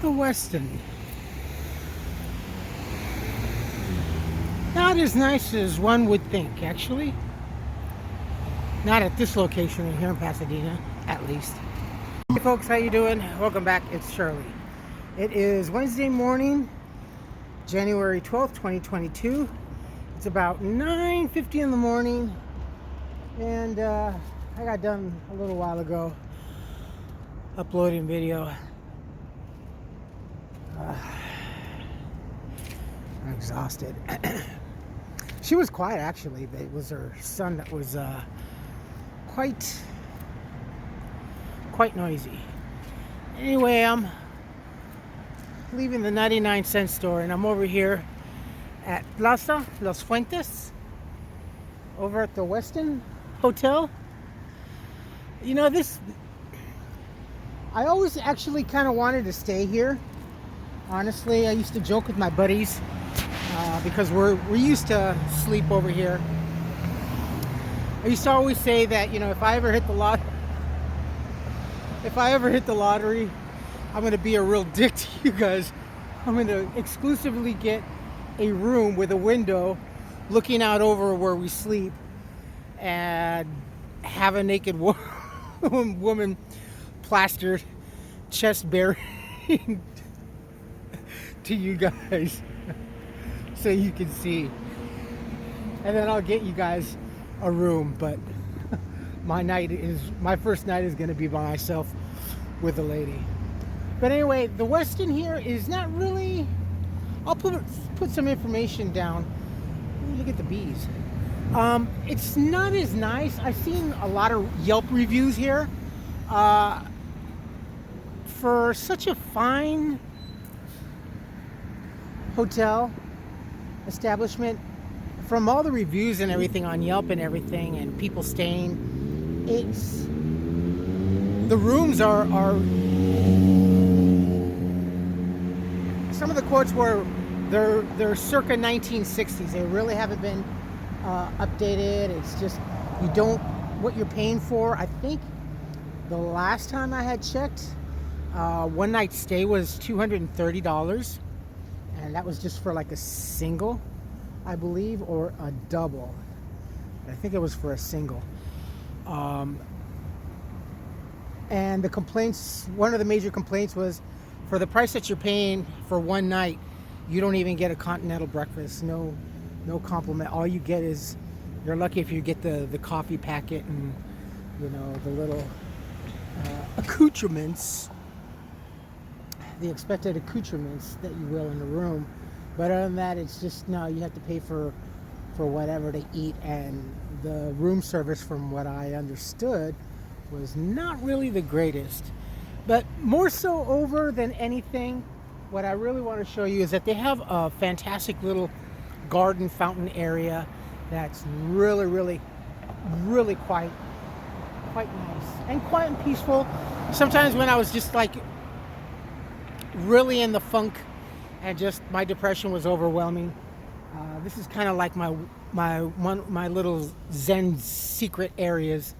the Westin. Not as nice as one would think, actually. Not at this location here in Pasadena, at least. Hey folks, how you doing? Welcome back. It's Shirley. It is Wednesday morning, January 12th, 2022. It's about 9:50 in the morning, and I got done a little while ago uploading video. I'm exhausted. She was quiet, actually. It was her son that was quite noisy. Anyway, I'm leaving the 99-cent store, and I'm over here at Plaza Las Fuentes, over at the Westin Hotel. You know, I always actually kind of wanted to stay here. Honestly, I used to joke with my buddies because we used to sleep over here. I used to always say that, you know, if I ever hit the lottery, I'm going to be a real dick to you guys. I'm going to exclusively get a room with a window looking out over where we sleep and have a naked woman plastered chest bare to you guys so you can see. And then I'll get you guys a room, but my first night is going to be by myself with a lady. But anyway, the Westin here is not really. I'll put some information down. Ooh, look at the bees. It's not as nice. I've seen a lot of Yelp reviews here. For such a fine hotel establishment, from all the reviews and everything on Yelp and everything, and people staying, the rooms are some of the quotes were they're circa 1960s. They really haven't been updated. It's just what you're paying for. I think the last time I had checked, one night stay was $230, and that was just for like a single, I believe, or a double. I think it was for a single. And one of the major complaints was, for the price that you're paying for one night, you don't even get a continental breakfast. No compliment. All you get is, you're lucky if you get the coffee packet and, you know, the little accoutrements, the expected accoutrements that you will in the room. But other than that, it's just, no, you have to pay for whatever to eat. And the room service, from what I understood, was not really the greatest. But more so over than anything, what I really want to show you is that they have a fantastic little garden fountain area that's really, really, really quite nice and quiet and peaceful. Sometimes when I was just like really in the funk and just my depression was overwhelming, this is kind of like my little Zen secret areas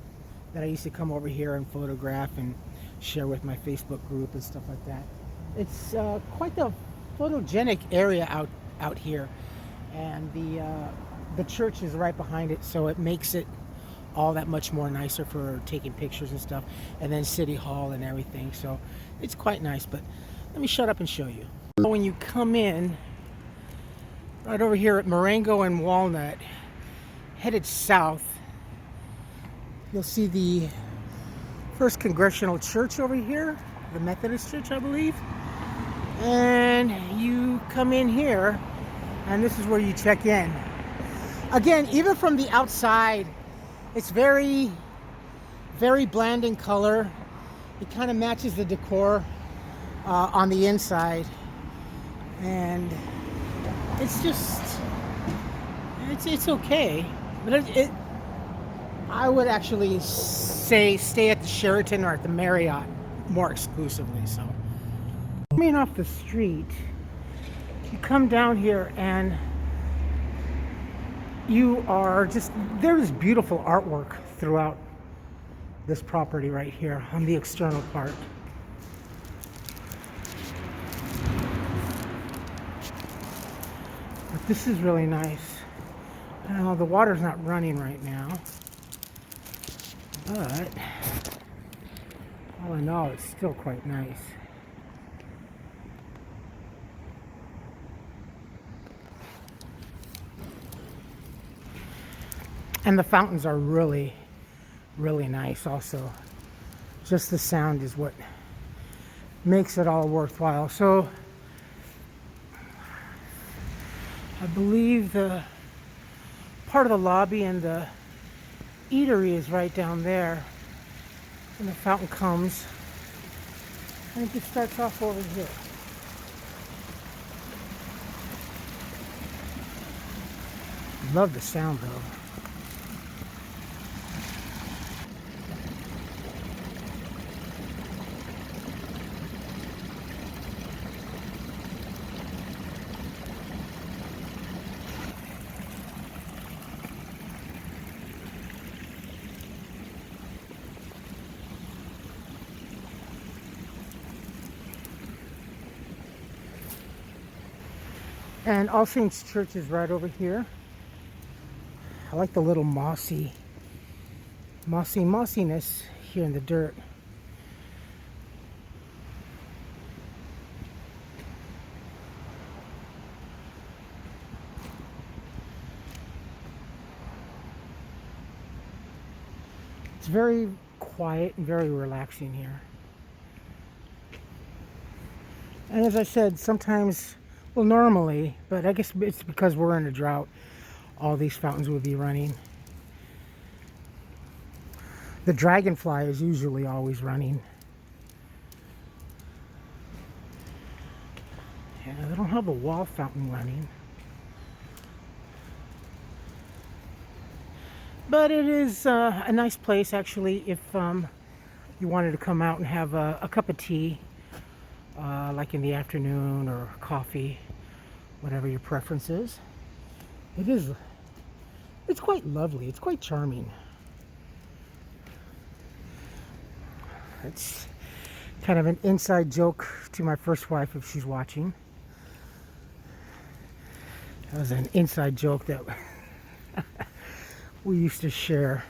that I used to come over here and photograph and share with my Facebook group and stuff like that. It's quite the photogenic area out here, and the church is right behind it, so it makes it all that much more nicer for taking pictures and stuff, and then City Hall and everything. So it's quite nice. But let me shut up and show you. When you come in right over here at Marengo and Walnut, headed south, you'll see the First Congregational Church over here, the Methodist Church, I believe. And you come in here, and this is where you check in. Again, even from the outside, it's very, very bland in color. It kind of matches the decor on the inside. And it's just, it's okay. But I would actually say stay at the Sheraton or at the Marriott more exclusively. So coming off the street, you come down here and there's beautiful artwork throughout this property right here on the external part. But this is really nice. The water's not running right now, but all in all, it's still quite nice. And the fountains are really, really nice also. Just the sound is what makes it all worthwhile. So I believe the part of the lobby and the eatery is right down there. And the fountain comes, and it just starts off over here. Love the sound though. And All Saints Church is right over here. I like the little mossiness here in the dirt. It's very quiet and very relaxing here. And as I said, sometimes, well, normally, but I guess it's because we're in a drought, all these fountains would be running. The dragonfly is usually always running. Yeah, they don't have a wall fountain running. But it is a nice place, actually, if you wanted to come out and have a cup of tea, like in the afternoon, or coffee, whatever your preference is. It's quite lovely. It's quite charming. It's kind of an inside joke to my first wife if she's watching. That was an inside joke that we used to share.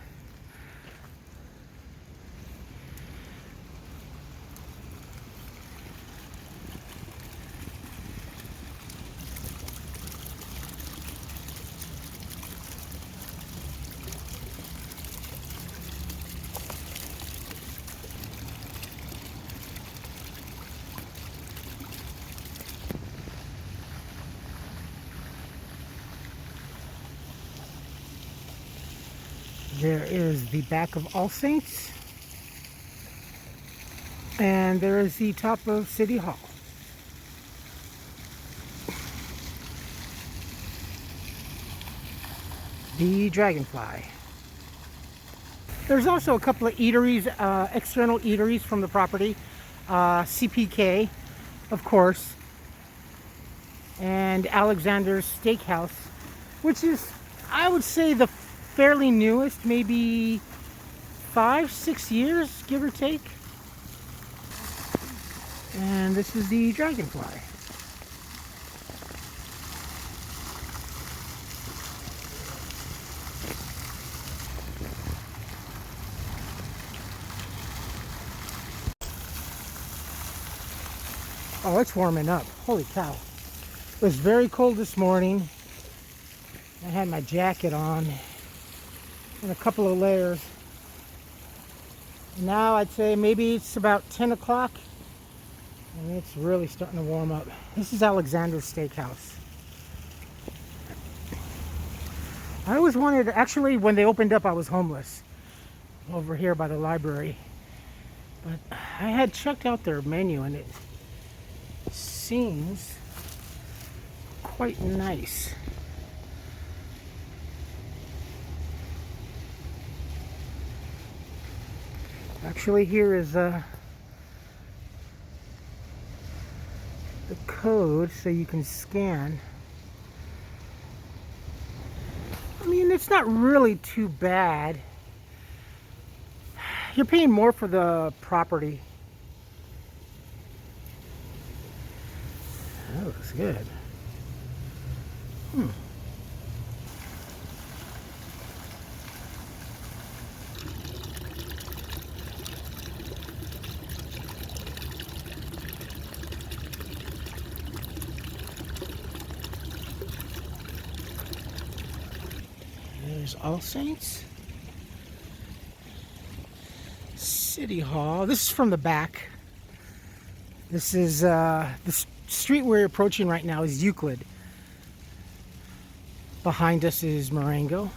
There is the back of All Saints, and there is the top of City Hall. The Dragonfly. There's also a couple of eateries, external eateries from the property. CPK, of course, and Alexander's Steakhouse, which is, I would say, the fairly newest, maybe 5-6 years, give or take. And this is the Dragonfly. Oh, it's warming up. Holy cow. It was very cold this morning. I had my jacket on and a couple of layers. Now I'd say maybe it's about 10 o'clock and it's really starting to warm up. This is Alexander's Steakhouse. I always wanted, actually when they opened up I was homeless over here by the library. But I had checked out their menu and it seems quite nice. Actually, here is the code so you can scan. I mean, it's not really too bad. You're paying more for the property. That looks good. Hmm. There's All Saints. City Hall. This is from the back. This is the street we're approaching right now is Euclid. Behind us is Marengo.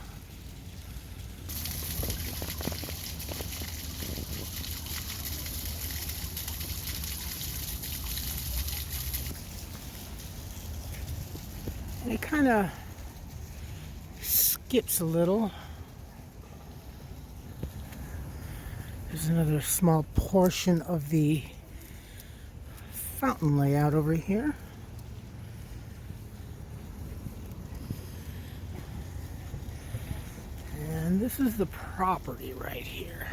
And it kind of skips a little. There's another small portion of the fountain layout over here. And this is the property right here.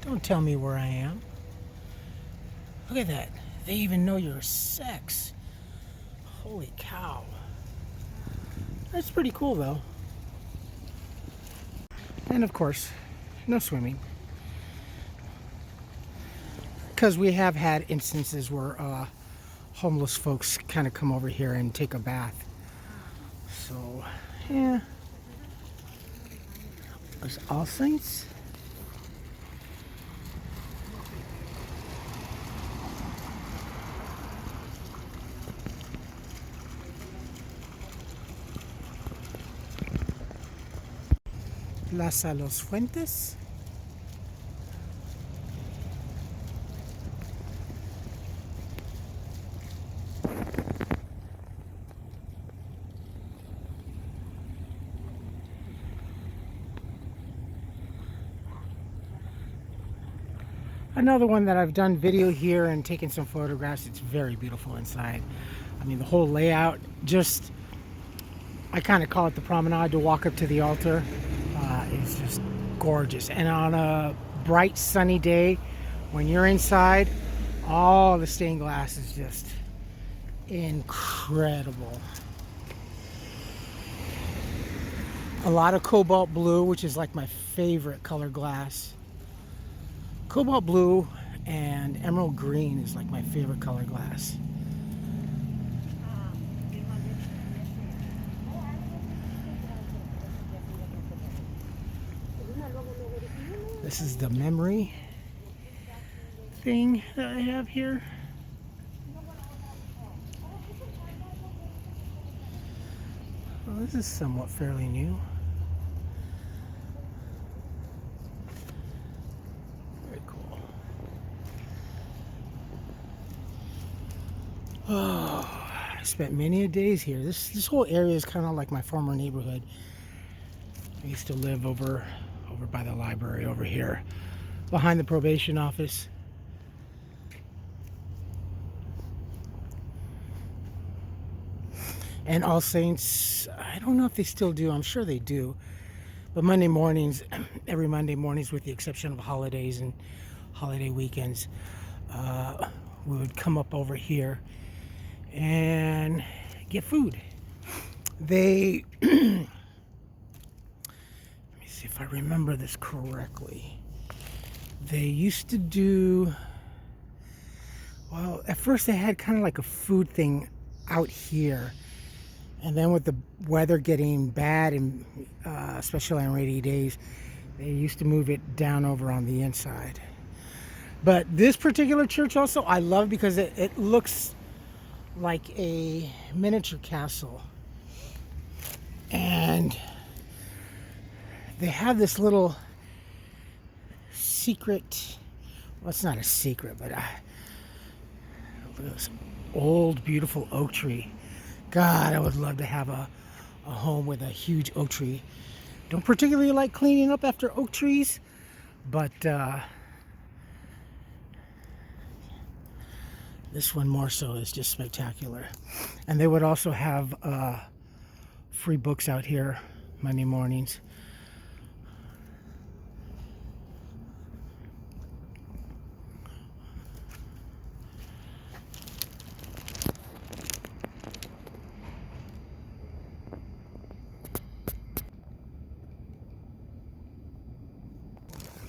Don't tell me where I am. Look at that. They even know your sex. Holy cow. That's pretty cool though. And of course, no swimming. Because we have had instances where homeless folks kind of come over here and take a bath. So, yeah. There's All Saints. Plaza Las Fuentes. Another one that I've done video here and taken some photographs. It's very beautiful inside. I mean, the whole layout, just, I kind of call it the promenade to walk up to the altar. It's just gorgeous. And on a bright sunny day, when you're inside, all the stained glass is just incredible. A lot of cobalt blue, which is like my favorite color glass. Cobalt blue and emerald green is like my favorite color glass. This is the memory thing that I have here. Well, this is somewhat fairly new. Very cool. Oh, I spent many a days here. This whole area is kind of like my former neighborhood. I used to live over by the library over here, behind the probation office. And All Saints, I don't know if they still do, I'm sure they do. But Monday mornings, every Monday mornings with the exception of holidays and holiday weekends, we would come up over here and get food. They if I remember this correctly, they used to do, well, at first they had kind of like a food thing out here, and then with the weather getting bad, and especially on rainy days, they used to move it down over on the inside. But this particular church also I love because it looks like a miniature castle, and they have this little secret, well, it's not a secret, but look at this old beautiful oak tree. God, I would love to have a home with a huge oak tree. Don't particularly like cleaning up after oak trees, but this one more so is just spectacular. And they would also have free books out here Monday mornings.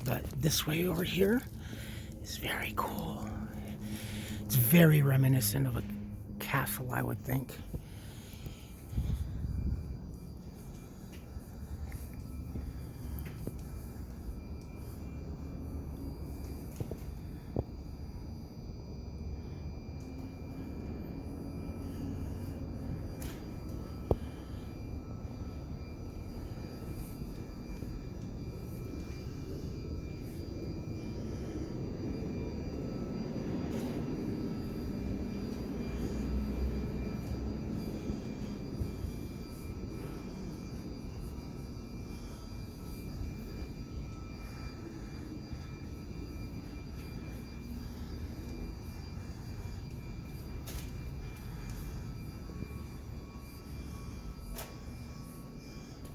But this way over here is very cool. It's very reminiscent of a castle, I would think.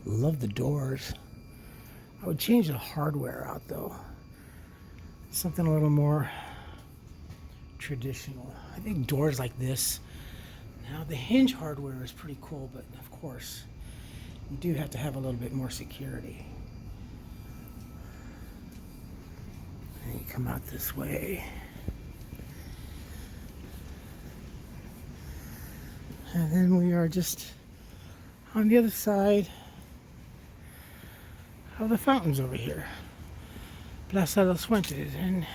Love the doors. I would change the hardware out though. Something a little more traditional. I think doors like this. Now the hinge hardware is pretty cool, but of course you do have to have a little bit more security. And you come out this way. And then we are just on the other side of the fountains over here. Plaza Las Fuentes, and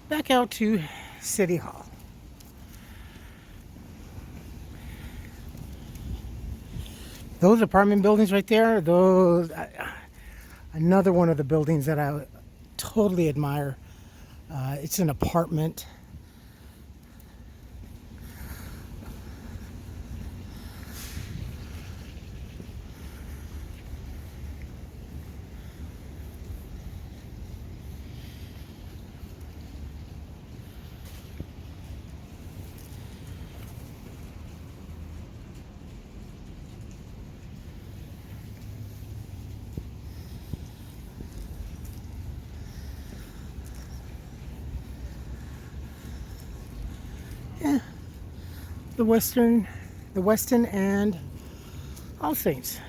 back out to City Hall. Those apartment buildings right there, those another one of the buildings that I totally admire. It's an apartment. Yeah, the Westin and All Saints.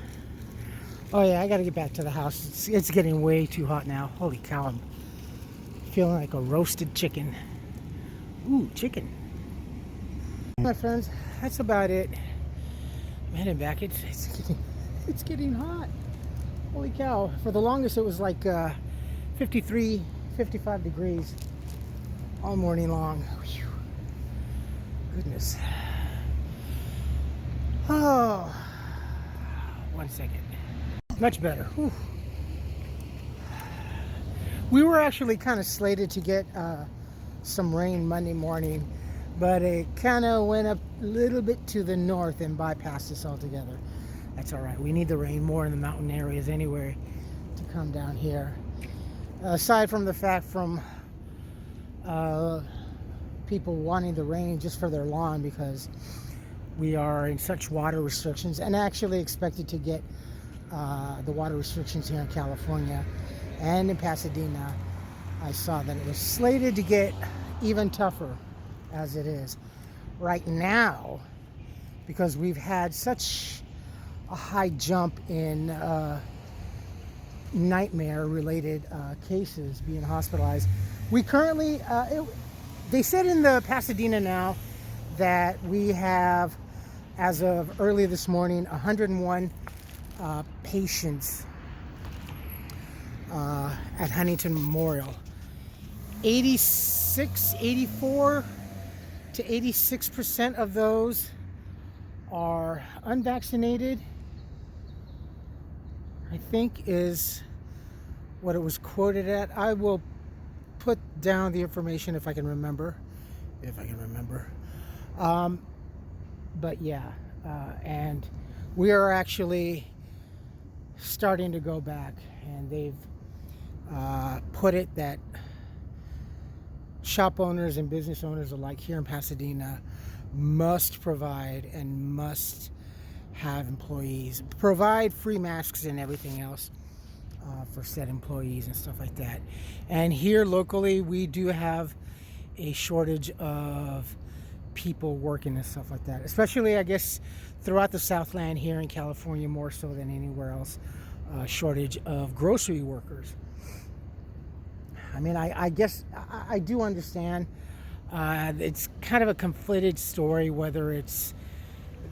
Oh yeah, I gotta get back to the house. It's getting way too hot now. Holy cow, I'm feeling like a roasted chicken. Ooh, chicken. My friends, that's about it. I'm heading back. It's getting hot. Holy cow. For the longest it was like 53, 55 degrees all morning long. Whew. Goodness. Oh, 1 second. Much better. Whew. We were actually kind of slated to get some rain Monday morning, but it kind of went up a little bit to the north and bypassed us altogether. That's all right. We need the rain more in the mountain areas anyway to come down here. Aside from the fact from people wanting the rain just for their lawn, because we are in such water restrictions, and actually expected to get the water restrictions here in California and in Pasadena. I saw that it was slated to get even tougher as it is right now, because we've had such a high jump in nightmare related cases being hospitalized. We currently they said in the Pasadena now that we have, as of early this morning, 101 patients at Huntington Memorial. 84 to 86% of those are unvaccinated, I think is what it was quoted at. I will put down the information if I can remember. But yeah, and we are actually starting to go back, and they've put it that shop owners and business owners alike here in Pasadena must provide and must have employees, provide free masks and everything else for said employees and stuff like that. And here locally, we do have a shortage of people working and stuff like that, especially I guess throughout the Southland here in California, more so than anywhere else. Shortage of grocery workers. I mean, I guess I do understand. It's kind of a conflicted story, whether it's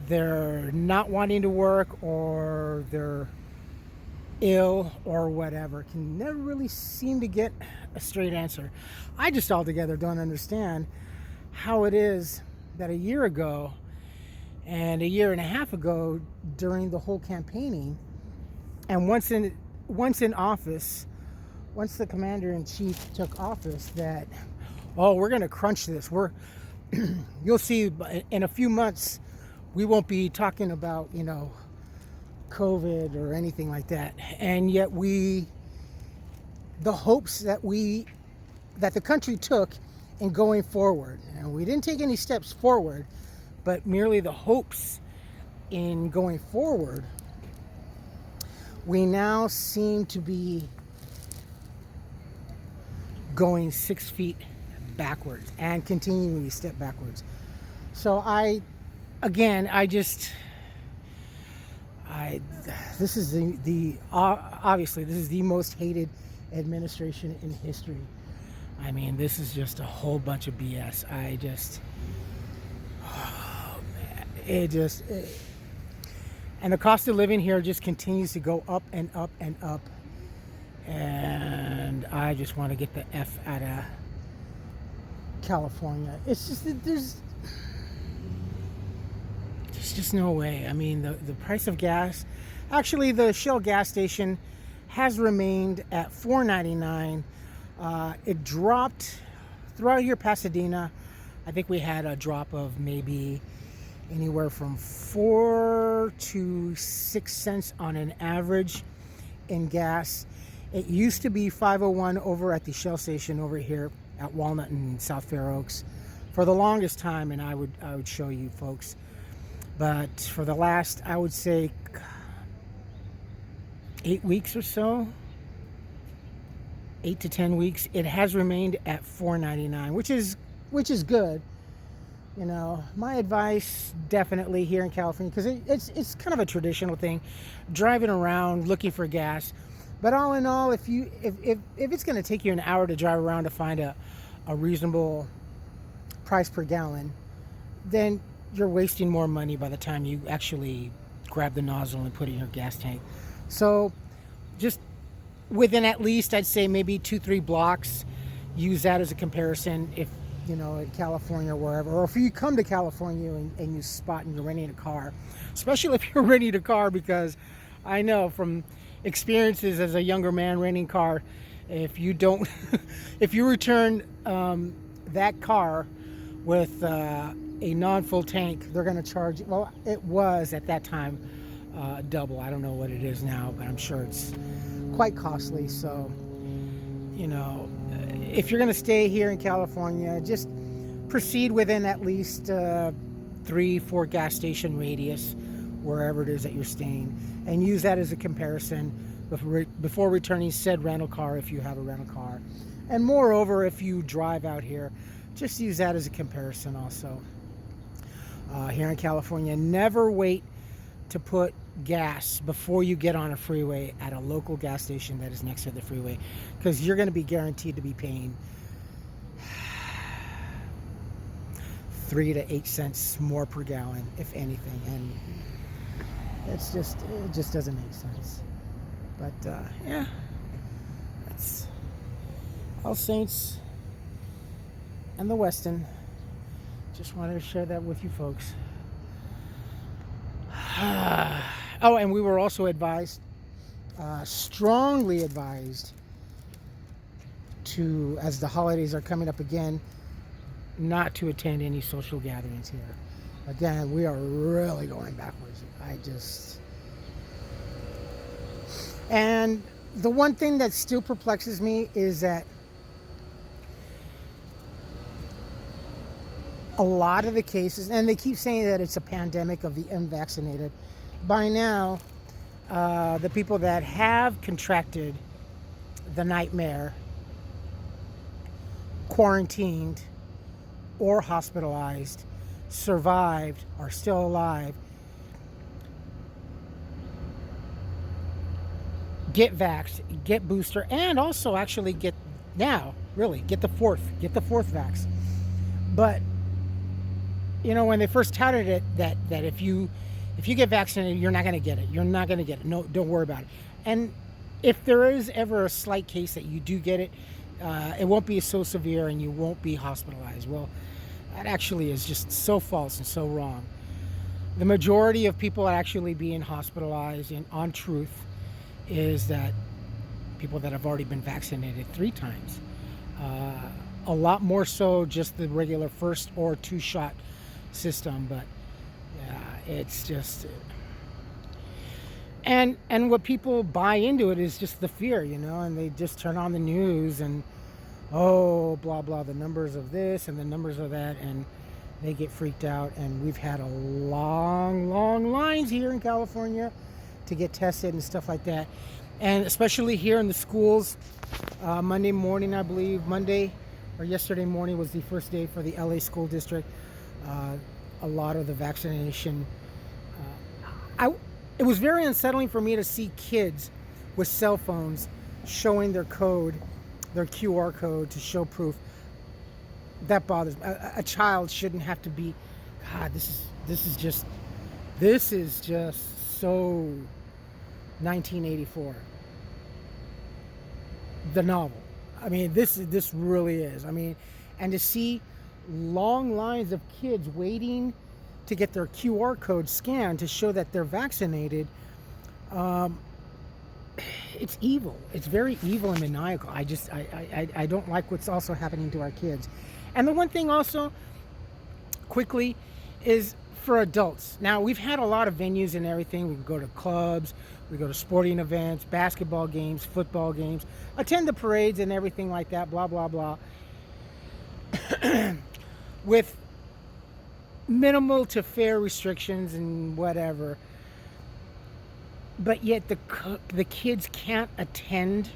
they're not wanting to work or they're ill or whatever. Can never really seem to get a straight answer. I just altogether don't understand how it is that a year ago and a year and a half ago, during the whole campaigning, and once in office, once the commander-in-chief took office, that, oh, we're going to crunch this. You'll see in a few months, we won't be talking about, COVID or anything like that. And yet the hopes that the country took in going forward, and we didn't take any steps forward, but merely the hopes in going forward, we now seem to be going 6 feet backwards and continuing to step backwards. So this is obviously this is the most hated administration in history. I mean, this is just a whole bunch of BS. Oh man, and the cost of living here just continues to go up and up and up. And I just want to get the F out of California. It's just that there's just no way. I mean, the price of gas, actually the Shell gas station has remained at $4.99. It dropped throughout here, Pasadena. I think we had a drop of maybe anywhere from 4 to 6 cents on an average in gas. It used to be 5.01 over at the Shell station over here at Walnut and South Fair Oaks for the longest time, and I would show you folks. But for the last, I would say, 8 weeks or so, 8 to 10 weeks, it has remained at $4.99, which is good. My advice definitely here in California, because it's kind of a traditional thing, driving around looking for gas. But all in all, if it's going to take you an hour to drive around to find a reasonable price per gallon, then you're wasting more money by the time you actually grab the nozzle and put it in your gas tank. So just within at least, I'd say maybe 2-3 blocks, use that as a comparison. If in California or wherever, or if you come to California and you spot and you're renting a car, especially if you're renting a car, because I know from experiences as a younger man renting a car, if you don't if you return that car with a non-full tank, they're going to charge, well, it was at that time double. I don't know what it is now, but I'm sure it's quite costly. So if you're going to stay here in California, just proceed within at least 3-4 gas station radius wherever it is that you're staying, and use that as a comparison before returning said rental car, if you have a rental car. And moreover, if you drive out here, just use that as a comparison also. Here in California, never wait to put gas before you get on a freeway at a local gas station that is next to the freeway, because you're going to be guaranteed to be paying 3 to 8 cents more per gallon, if anything, and it just doesn't make sense. But yeah, that's All Saints and the Westin. Just wanted to share that with you folks. Oh, and we were also advised, strongly advised, to, as the holidays are coming up again, not to attend any social gatherings here. Again, we are really going backwards. And the one thing that still perplexes me is that a lot of the cases, and they keep saying that it's a pandemic of the unvaccinated. by now, the people that have contracted the nightmare, quarantined, or hospitalized, survived, are still alive, get vaxxed, get booster, and also actually get the fourth vax. But when they first touted it, that if you get vaccinated, you're not going to get it. You're not going to get it. No, don't worry about it. And if there is ever a slight case that you do get it, it won't be so severe and you won't be hospitalized. Well, that actually is just so false and so wrong. The majority of people actually being hospitalized, and on truth, is that people that have already been vaccinated 3 times. A lot more so just the regular 1st or 2 shot system, but yeah, it's just, and what people buy into it is just the fear, and they just turn on the news and blah blah, the numbers of this and the numbers of that, and they get freaked out. And we've had a long lines here in California to get tested and stuff like that, and especially here in the schools. Monday morning, I believe, yesterday morning was the first day for the LA school district. A lot of the vaccination. It was very unsettling for me to see kids with cell phones showing their QR code to show proof. That bothers me. A child shouldn't have to be. God, this is just so 1984. The novel. I mean, this really is. I mean, and to see long lines of kids waiting to get their QR code scanned to show that they're vaccinated, it's evil. It's very evil and maniacal. I don't like what's also happening to our kids. And the one thing also, quickly, is for adults. Now, we've had a lot of venues and everything. We can go to clubs, we go to sporting events, basketball games, football games, attend the parades and everything like that, blah, blah, blah. With minimal to fair restrictions and whatever. But yet the kids can't attend,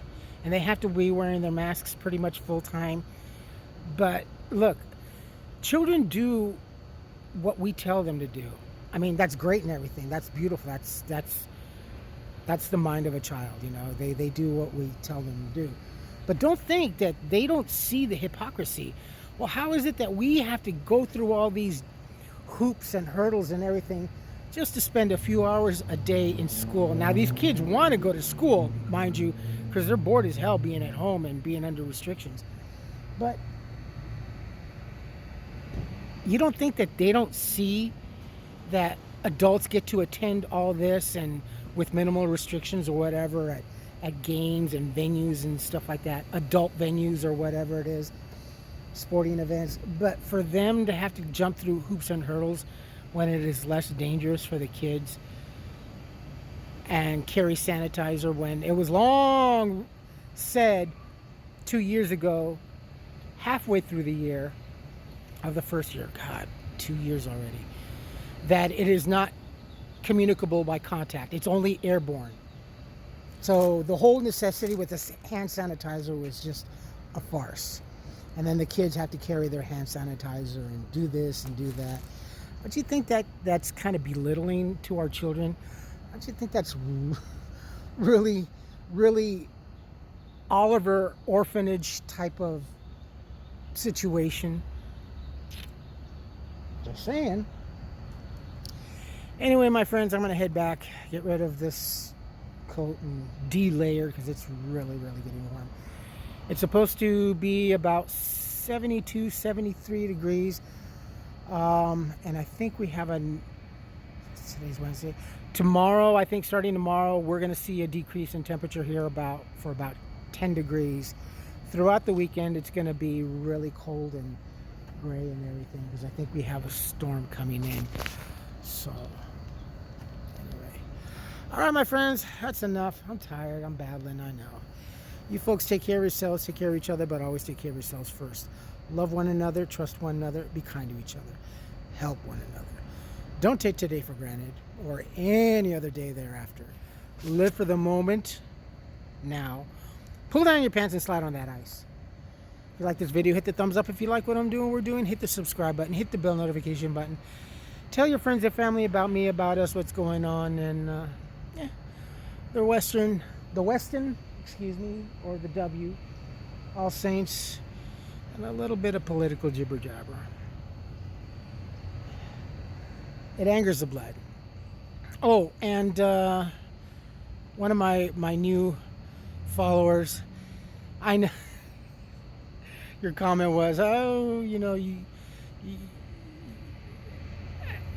and they have to be wearing their masks pretty much full time. But look, children do what we tell them to do. I mean, that's great and everything. That's beautiful. That's the mind of a child, They do what we tell them to do. But don't think that they don't see the hypocrisy. Well, how is it that we have to go through all these hoops and hurdles and everything just to spend a few hours a day in school? Now, these kids want to go to school, mind you, because they're bored as hell being at home and being under restrictions. But you don't think that they don't see that adults get to attend all this and with minimal restrictions or whatever at games and venues and stuff like that, adult venues or whatever it is, sporting events. But for them to have to jump through hoops and hurdles when it is less dangerous for the kids, and carry sanitizer when it was long said 2 years ago, halfway through the year of the first year, God, 2 years already, that it is not communicable by contact. It's only airborne. So the whole necessity with this hand sanitizer was just a farce. And then the kids have to carry their hand sanitizer and do this and do that. Don't you think that that's kind of belittling to our children? Don't you think that's really, really Oliver orphanage type of situation? Just saying. Anyway, my friends, I'm going to head back, get rid of this coat and de-layer because it's really, really getting warm. It's supposed to be about 72, 73 degrees. And I think we have today's Wednesday. Tomorrow, I think starting tomorrow, we're going to see a decrease in temperature here for about 10 degrees. Throughout the weekend, it's going to be really cold and gray and everything because I think we have a storm coming in. So, anyway. All right, my friends, that's enough. I'm tired. I'm battling, I know. You folks take care of yourselves, take care of each other, but always take care of yourselves first. Love one another, trust one another, be kind to each other, help one another. Don't take today for granted or any other day thereafter. Live for the moment now. Pull down your pants and slide on that ice. If you like this video, hit the thumbs up. If you like what I'm doing, we're doing, hit the subscribe button, hit the bell notification button. Tell your friends and family about me, about us, what's going on, and yeah, the Westin, excuse me, or the W, All Saints, and a little bit of political jibber jabber. It angers the blood. Oh, and one of my new followers, I know your comment was, oh, you know, you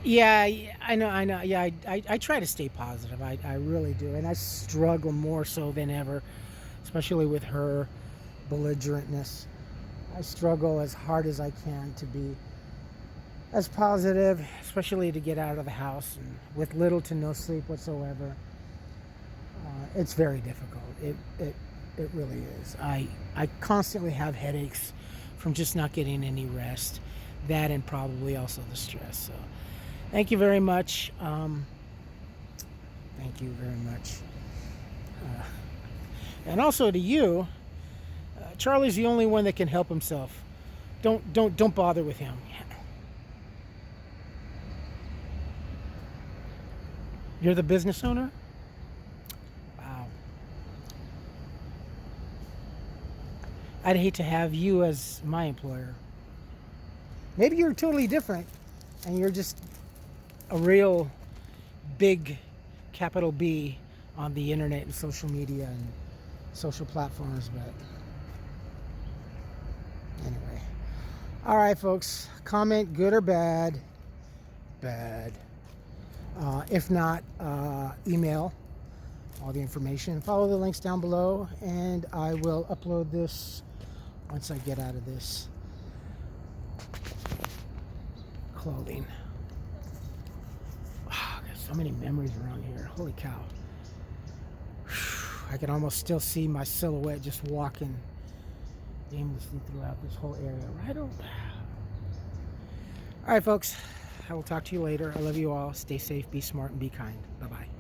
yeah, I know. Yeah, I try to stay positive. I really do. And I struggle more so than ever, especially with her belligerentness. I struggle as hard as I can to be as positive, especially to get out of the house and with little to no sleep whatsoever. It's very difficult. It really is. I constantly have headaches from just not getting any rest. That and probably also the stress. So thank you very much. Thank you very much. And also to you, Charlie's the only one that can help himself. Don't bother with him. You're the business owner? Wow. I'd hate to have you as my employer. Maybe you're totally different and you're just a real big capital B on the internet and social media and social platforms, but anyway. All right, folks, comment good or bad. Bad. If not, email all the information. Follow the links down below, and I will upload this once I get out of this clothing. Wow, there's so many memories around here. Holy cow. I can almost still see my silhouette just walking aimlessly throughout this whole area. Right over. All right, folks. I will talk to you later. I love you all. Stay safe, be smart, and be kind. Bye-bye.